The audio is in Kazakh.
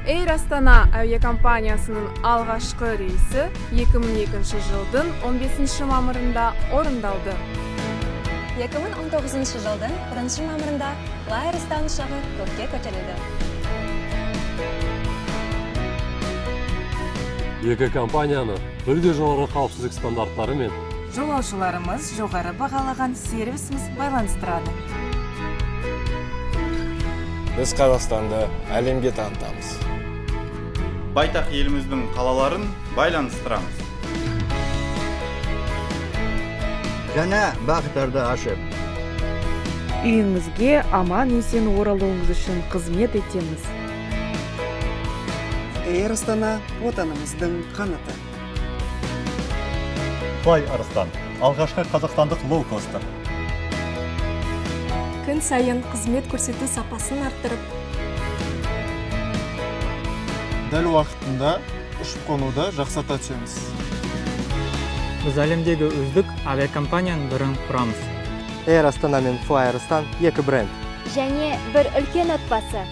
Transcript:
Air Astana aviakompaniyasının alğaşqı reysi 2002 жылдың 15 мамырында орындалды. 2019 жылдың 1 мамырында Fly Astana ұшағы көкке көтерілді. Екі компанияны бірде жоғары қауіпсіздік стандарттары мен жолаушыларымыз жоғары бағалаған сервисіміз байланыстырады. Біз Қазақстанды әлемге танытамыз. Байтақ еліміздің қалаларын байланыстырамыз. Жаңа бағыттарды ашып, үйіңізге аман-есен оралуыңыз үшін қызмет етеміз. Air Astana отанымыздың қанаты. Fly Arastan, алғашқы қазақстандық лоукостер. Күн сайын қызмет көрсету сапасын арттырып, дәл уақытында ұшып қонуды жақсарта түсеміз. Біз әлемдегі үздік авиакомпанияның бірін құрамыз. Air Astana мен Fly Arastan екі бренд. Және бір үлкен отбасы.